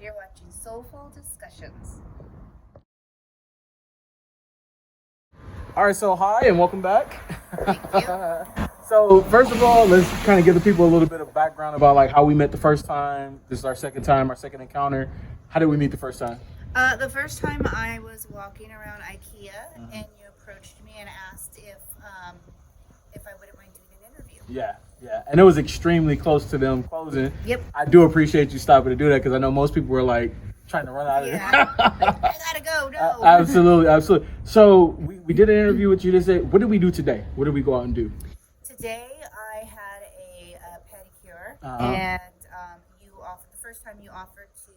You're watching Soulful Discussions. All right, so hi and welcome back. Thank you. So first of all, let's kind of give the people a little bit of background about like how we met the first time. This is our second time, our second encounter. How did we meet the first time? The first time I was walking around IKEA and you approached me and asked if I wouldn't mind doing an interview. Yeah, and it was extremely close to them closing. Yep. I do appreciate you stopping to do that because I know most people were like trying to run out of Yeah. there. I gotta go. No. Absolutely. So we did an interview with you today. What did we do today? What did we go out and do? Today I had a pedicure, Uh-huh. and you offered the first time you offered to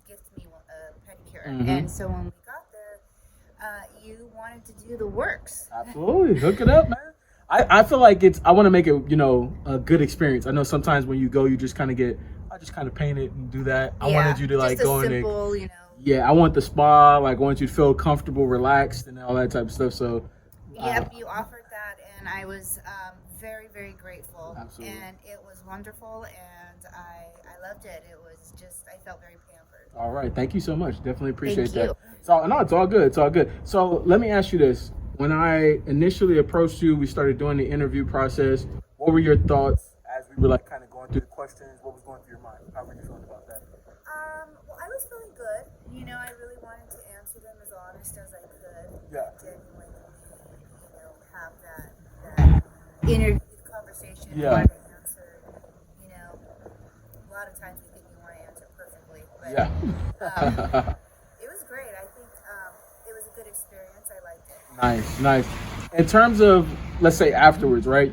gift me a pedicure, Mhm. and so when we got there, you wanted to do the works. Absolutely. Hook it up, man. I feel like I want to make it, a good experience. I know sometimes when you go, you just kind of I just kind of paint it and do that. I wanted you to like just go a in there. simple, Yeah, I want the spa. Like, I want you to feel comfortable, relaxed, and all that type of stuff. So, Yep, you offered that, and I was very, very grateful. Absolutely. And it was wonderful, and I loved it. It was just, I felt very pampered. all right. Thank you so much. Definitely appreciate Thank that. you. So, no, it's all good. It's all good. So, let me ask you this. When I initially approached you, we started doing the interview process. What were your thoughts as we were like kind of going through the questions? What was going through your mind? How were you feeling about that? Well, I was feeling good. I really wanted to answer them as honest as I could. Yeah. Genuinely, have that interview conversation. Yeah. Want to answer, a lot of times we think we want to answer perfectly. But, Yeah. it was great. I think it was a good experience. I liked it. Nice. In terms of, let's say afterwards, right?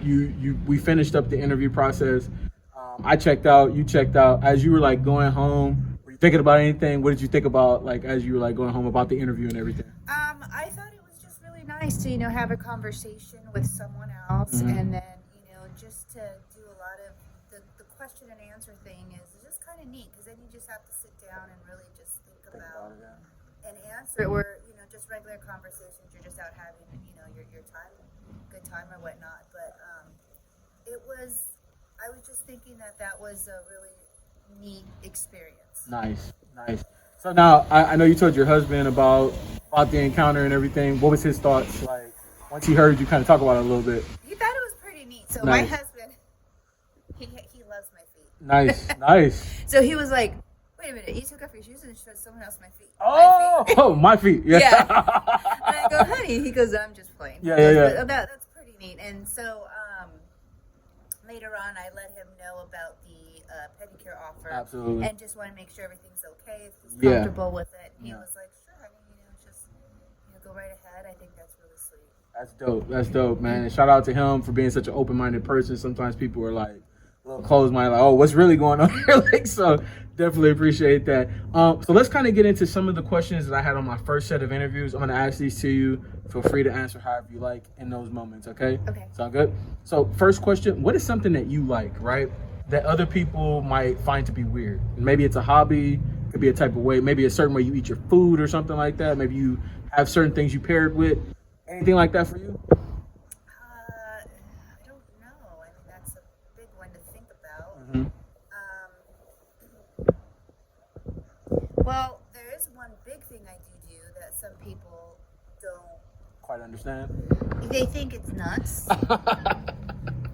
We finished up the interview process. I checked out. You checked out. As you were like going home, were you thinking about anything? What did you think about like as you were like going home about the interview and everything? I thought it was just really nice to have a conversation with someone else, Mhm. and then just to do a lot of the question and answer thing is just kind of neat because then you just have to sit down and really just think about and answer it. Where just regular conversations, you're just out having your time, good time or whatnot. But I was just thinking that was a really neat experience. Nice. So now I know you told your husband about the encounter and everything. What was his thoughts like once he heard you kind of talk about it a little bit? He thought it was pretty neat. So my Nice. husband, he loves my feet. Nice. So he was like, "Wait a minute, you took off your shoes and showed someone else my feet." Oh, My feet? my feet. Yeah. Yeah. And I go, "Honey," he goes, "I'm just playing." Yeah. But that's pretty neat. And so later on, I let him know about the pedicure offer. Absolutely. And just want to make sure everything's okay, if he's Yeah. comfortable with it. And he Yeah. was like, "Sure, honey, just go right ahead." I think that's really sweet. That's dope, man. And shout out to him for being such an open-minded person. Sometimes people are like a little closed-minded, like, "Oh, what's really going on here?" Like, so definitely appreciate that. So let's kind of get into some of the questions that I had on my first set of interviews. I'm gonna ask these to you. Feel free to answer however you like in those moments. Okay. Okay. Sound good? So first question: what is something that you like, right, that other people might find to be weird? Maybe it's a hobby. Could be a type of way. Maybe a certain way you eat your food or something like that. Maybe you have certain things you pair it with. Anything like that for you? I don't know. I mean, that's a big one to think about. Mhm. Well, there is one big thing I do that some people don't. Quite understand. They think it's nuts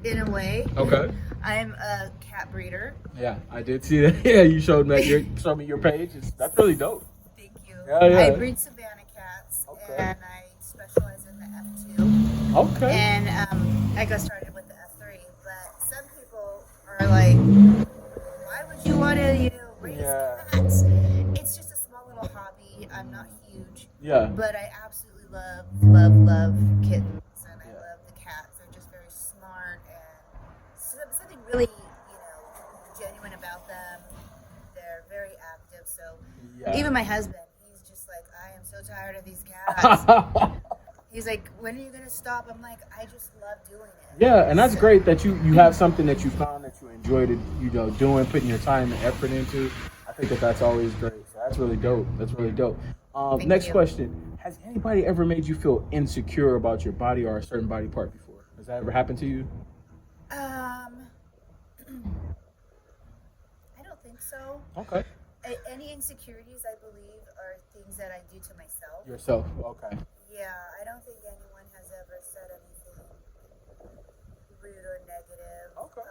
in a way. Okay. I'm a cat breeder. Yeah, I did see that. Yeah, you showed me your page. That's really dope. Thank you. Yeah. I breed Savannah cats, Okay. and I specialize in the F2. Okay. And I got started with the F3. But some people are like, "Why would you want to, raise Yeah. cats?" It's just a small little hobby. I'm not huge. Yeah. But I absolutely love kittens, and I love the cats. They're just very smart, and something really, genuine about them. They're very active. So Yeah. even my husband, he's just like, "I am so tired of these cats." He's like, "When are you gonna stop?" I'm like, "I just love doing it." Yeah, and that's great that you have something that you found that you enjoy doing, putting your time and effort into. I think that's always great. So that's really dope. Thank Next you. question: has anybody ever made you feel insecure about your body or a certain body part before? Has that ever happened to you? I don't think so. Okay. Any insecurities, I believe, are things that I do to myself. Yourself, okay. Yeah, I don't think anyone has ever said anything rude or negative. Okay.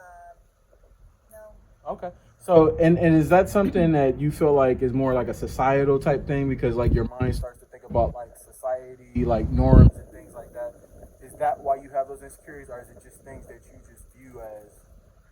No. Okay. So, and is that something that you feel like is more like a societal type thing because like your mind starts to think about like society, like norms and things like that? Is that why you have those insecurities, or is it just things that you just view as,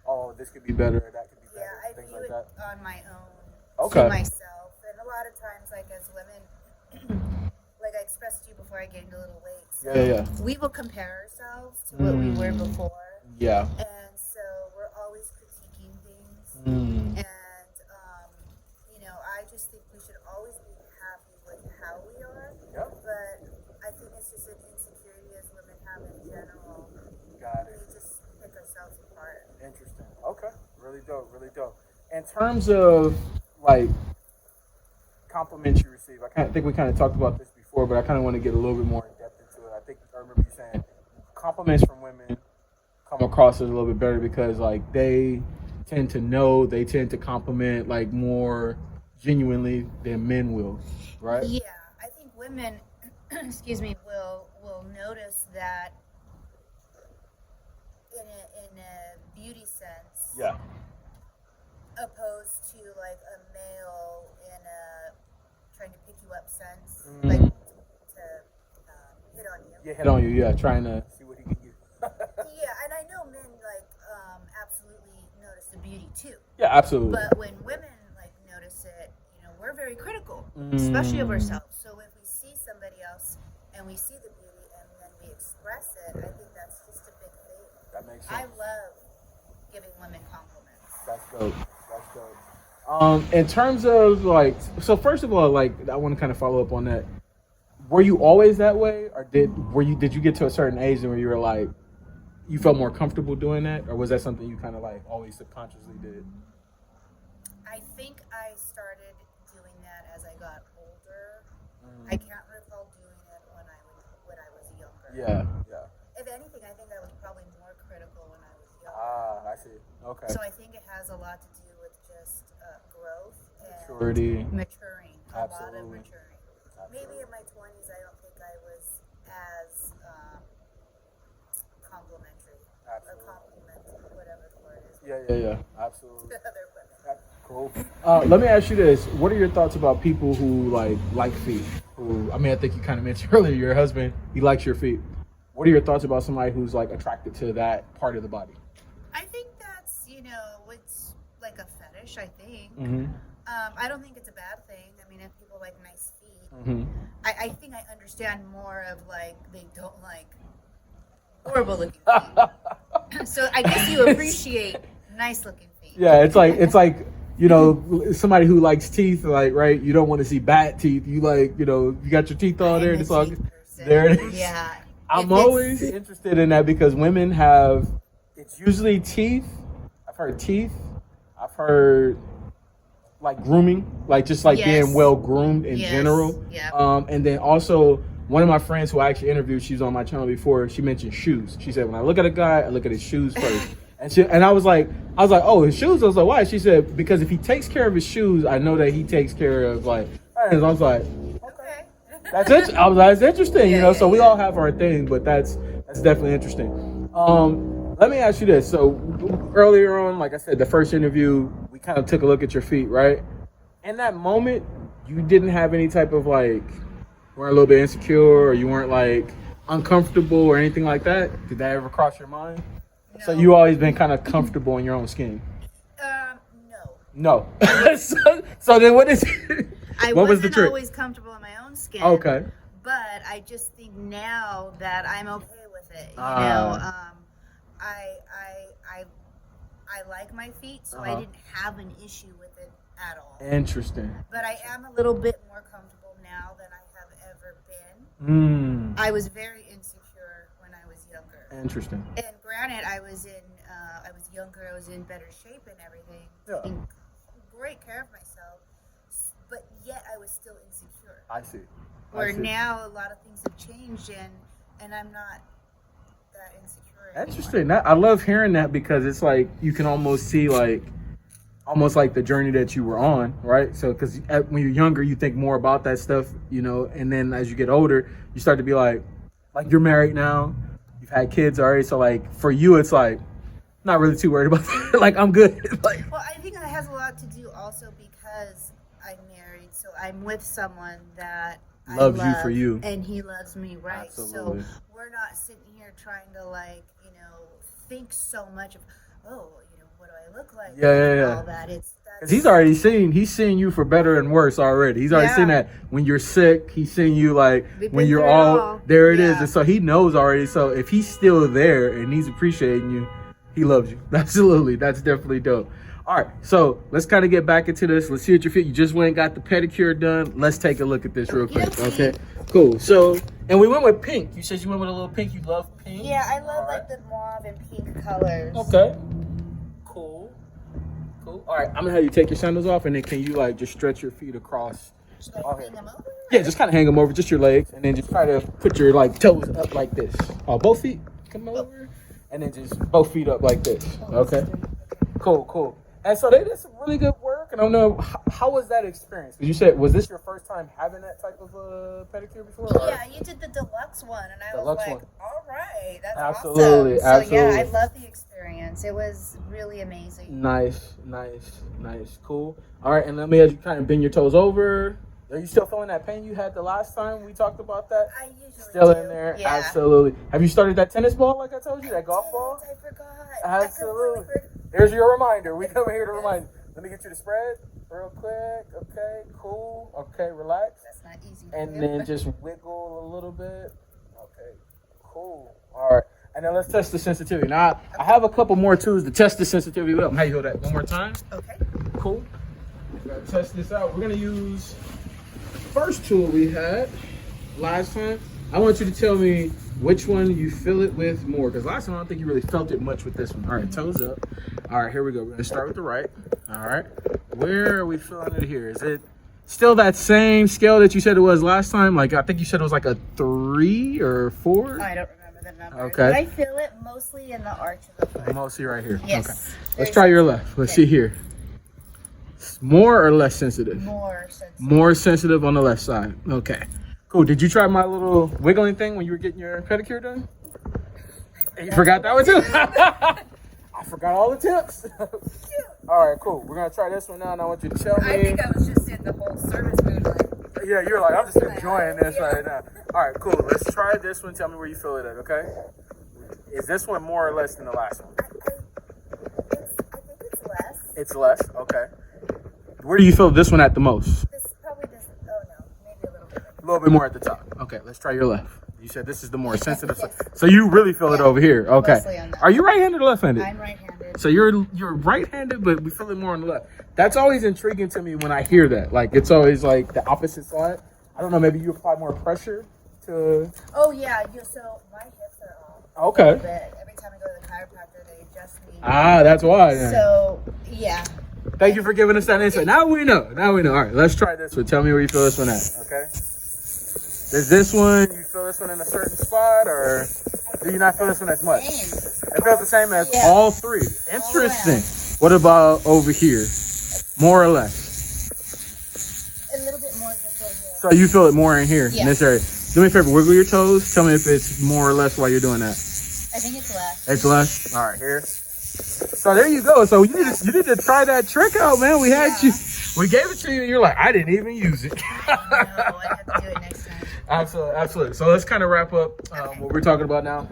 oh, this could be better, or that could be better, Yeah, I things view like it that? on my own, Okay. to myself. And a lot of times, like as women, like I expressed to you before, I gained a little weight. So Yeah. we will compare ourselves to what we were before. Yeah. And so we're always critiquing things. Mm. And, I just think we should always be happy with how we are. Yeah. But I think it's just an insecurity as women have in general. Got it. We just pick ourselves apart. Interesting. Okay. Really dope. Really dope. In terms of like compliments you receive, think we kind of talked about this before, but I kind of want to get a little bit more in depth into it. I remember you saying compliments from women come across as a little bit better because like they tend to compliment like more genuinely than men will, right? Yeah, I think women, excuse me, will notice that in a beauty sense. Yeah. Opposed to like a male in a trying to pick you up sense, Mm. like to hit on you. Yeah, hit on you. Yeah, trying to see what he can get. Yeah, and I know men like absolutely notice the beauty too. Yeah, absolutely. But when women like notice it, we're very critical, especially of ourselves. So if we see somebody else and we see the beauty and then we express it, I think that's just a big thing. That makes sense. I love giving women compliments. That's dope. That's dope. In terms of like, so first of all, like I want to kind of follow up on that. Were you always that way, or did you get to a certain age where you were like, you felt more comfortable doing that, or was that something you kind of like always subconsciously did? I think I started doing that as I got older. I can't recall doing it when I was younger. Yeah. If anything, I think I was probably more critical when I was younger. Ah, I see. Okay. So I think it has a lot to do with just growth and maturing. A lot of maturing. Maybe in my 20s, I don't think I was as complimentary or complimenting, whatever the word is. Yeah. Absolutely. To other women. Cool. Let me ask you this: what are your thoughts about people who like feet? I think you kind of mentioned earlier your husband, he likes your feet. What are your thoughts about somebody who's like attracted to that part of the body? I think that's it's like a fetish. I think. Mm-hmm. I don't think it's a bad thing. I mean, if people like nice feet, Mm-hmm. I think I understand more of like they don't like horrible looking feet. So I guess you appreciate nice looking feet. Yeah, it's like somebody who likes teeth, like, right? You don't want to see bad teeth. You like, you got your teeth on there, and it's all there. It is. Yeah. I'm always interested in that because women have. It's usually teeth. I've heard teeth. I've heard like grooming, like just like being well groomed in general. Yeah. And then also one of my friends who I actually interviewed, she was on my channel before. She mentioned shoes. She said, when I look at a guy, I look at his shoes first. And I was like, oh, his shoes. I was like, why? She said, because if he takes care of his shoes, I know that he takes care of like. And I was like, okay, that's it. I was like, that's interesting, So we all have our thing, but that's definitely interesting. Let me ask you this. So earlier on, like I said, the first interview, we kind of took a look at your feet, right? In that moment, you didn't have any type of like, weren't a little bit insecure, or you weren't like uncomfortable or anything like that. Did that ever cross your mind? No. So you always been kind of comfortable in your own skin. No. So then what is? What was the trick? I wasn't always comfortable in my own skin. Okay. But I just think now that I'm okay with it. I like my feet, so I didn't have an issue with it at all. Interesting. But I am a little bit more comfortable now than I have ever been. I was very insecure when I was younger. Interesting. And granted, I was younger, I was in better shape and everything, taking great care of myself, but yet I was still insecure. I see. Now a lot of things have changed and I'm not that insecure anymore. Interesting. I love hearing that because it's like you can almost see like almost like the journey that you were on, right? So because when you're younger, you think more about that stuff, you know, and then as you get older, you start to be like you're married now, you've had kids already, so like for you, it's like not really too worried about that. Like I'm good. Like, well, I think that has a lot to do also because I'm married, so I'm with someone that loves I you love, for you, and he loves me, right? Absolutely. So we're not sitting here trying to like, you know, think so much of, oh, you know, what do I look like? Yeah. All that. Because he's seen you for better and worse already. He's already seen that when you're sick. He's seen you like when you're all there. It is, and so he knows already. So if he's still there and he's appreciating you, he loves you. Absolutely, that's definitely dope. All right, so let's kind of get back into this. Let's see what your feet. You just went and got the pedicure done. Let's take a look at this real quick. Okay, cool. So, and we went with pink. You said you went with a little pink. You love pink. Yeah, I love like the mauve and pink colors. Okay. Cool. All right, I'm gonna have you take your sandals off, and then can you like just stretch your feet across? Should I hang them over? Yeah, just kind of hang them over, just your legs, and then just try to put your like toes up like this. Both feet come over, and then just both feet up like this. Okay. Cool. And so they did some really good work. And I don't know, how was that experience? Because you said, was this your first time having that type of pedicure before? Yeah, you did the deluxe one, and I was like, all right, that's absolutely, awesome. So yeah, absolutely. I love the experience. It was really amazing. Nice. Cool. All right, and let me have you kind of bend your toes over. Are you still feeling that pain you had the last time we talked about that? I usually still do. in there? Yeah. Absolutely. Have you started that tennis ball like I told you, that golf ball? I forgot. Absolutely. Here's your reminder. We come here to remind you. Let me get you the spread real quick. Okay, cool. Okay, relax. That's not easy. And then just wiggle a little bit. Okay, cool. All right. And then let's test the sensitivity. Now, I have a couple more tools to test the sensitivity with. How you hold that one more time? Okay. Cool. We're going to test this out. We're going to use the first tool we had last time. I want you to tell me which one you feel it with more, because last time I don't think you really felt it much with this one. All right, toes up. All right, here we go. We're going to start with the right. All right. Where are we feeling it here? Is it still that same scale that you said it was last time? Like, I think you said it was like a 3 or 4? I don't remember the number. Okay. But I feel it mostly in the arch of the foot. Mostly right here. Yes. Okay. Let's try your left. Let's see here. More or less sensitive? More sensitive. More sensitive on the left side. Okay. Cool. Did you try my little wiggling thing when you were getting your pedicure done? You forgot that one too? I forgot all the tips. All right, cool. We're going to try this one now, and I want you to tell me. I think I was just in the whole service mood. Like, yeah, you're like, I'm just enjoying this right now. All right, cool. Let's try this one. Tell me where you feel it at, okay? Is this one more or less than the last one? I think it's less. It's less? Okay. Where do you feel this one at the most? Probably this. Oh, no. Maybe a little bit. A little bit more at the top. Okay, let's try your left. You said this is the more sensitive side. So you really feel it over here. Okay. Mostly on that. Are you right-handed or left-handed? I'm right-handed. So you're right-handed, but we feel it more on the left. That's always intriguing to me when I hear that. Like, it's always like the opposite side. I don't know, maybe you apply more pressure to... Oh, yeah. So my hips are off. Okay. A little bit. Every time I go to the chiropractor, they adjust me. Ah, that's why. Yeah. So, yeah. Thank you for giving us that insight. Now we know. All right, let's try this one. Tell me where you feel this one at. Okay. Is this one, you feel this one in a certain spot, or do you not feel this one as much? It feels the same as all three. Interesting. What about over here? More or less? A little bit more this way here. So you feel it more in here, Yeah. in this area. Do me a favor, wiggle your toes. Tell me if it's more or less while you're doing that. I think it's less. It's less? All right, here. So there you go. So you need to try that trick out, man. We had you. We gave it to you, and you're like, I didn't even use it. No, I have to do it next time. Absolutely. So let's kind of wrap up what we're talking about now.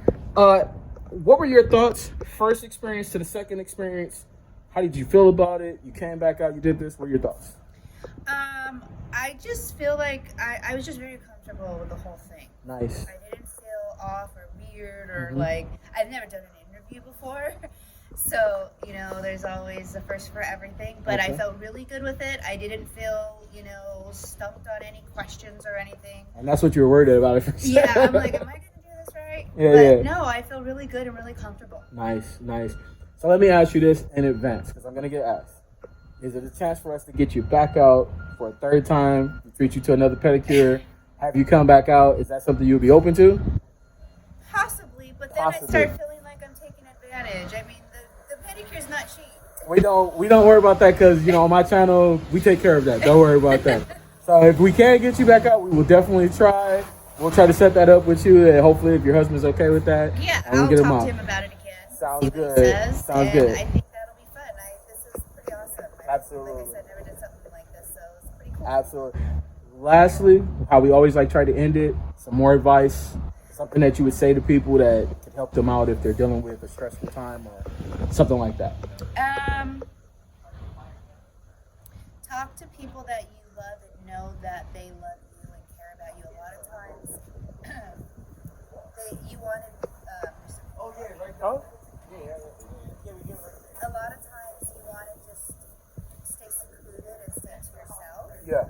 What were your thoughts? First experience to the second experience. How did you feel about it? You came back out. You did this. What are your thoughts? I just feel like I was just very comfortable with the whole thing. Nice. I didn't feel off or weird or like I've never done an interview before. So, you know, there's always a first for everything, but I felt really good with it. I didn't feel, you know, stumped on any questions or anything. And that's what you were worried about at first. Yeah, I'm like, am I going to do this right? Yeah. No, I feel really good and really comfortable. Nice. So let me ask you this in advance, because I'm going to get asked. Is it a chance for us to get you back out for a third time, treat you to another pedicure, have you come back out? Is that something you'll be open to? Possibly, but then I start feeling like I'm taking advantage. I mean, the pedicure's not cheap. We don't worry about that because, on my channel, we take care of that. Don't worry about that. So if we can get you back out, we will definitely try. We'll try to set that up with you, and hopefully if your husband's okay with that. Yeah, we'll I'll get talk to him about it again. Sounds see good. What he says, Sounds and good. I think that'll be fun. This is pretty awesome. Absolutely. Like I said, never did something like this, so it's pretty cool. Absolutely. Lastly, how we always like try to end it, some more advice, something that you would say to people that could help them out if they're dealing with a stressful time or something like that. Talk to people that you love and know that they love you and care about you. A lot of times, you wanted. A lot of times you want to just stay secluded and stay to yourself. Yeah.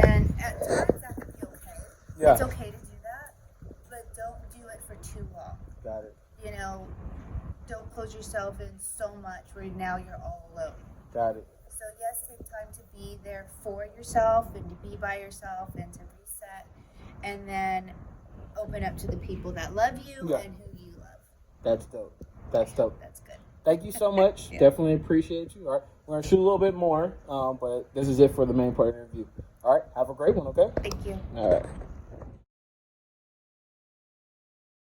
And at times that can be okay. Yeah. It's okay to do that, but don't do it for too long. Got it. Don't close yourself in so much where now you're all alone. Got it. So yes, take time to be there for yourself and to be by yourself and to reset, and then open up to the people that love you and who you love. That's dope. That's dope. That's good. Thank you so much. Yeah. Definitely appreciate you. All right. We're going to shoot a little bit more, but this is it for the main part of the interview. All right. Have a great one, okay? Thank you. All right.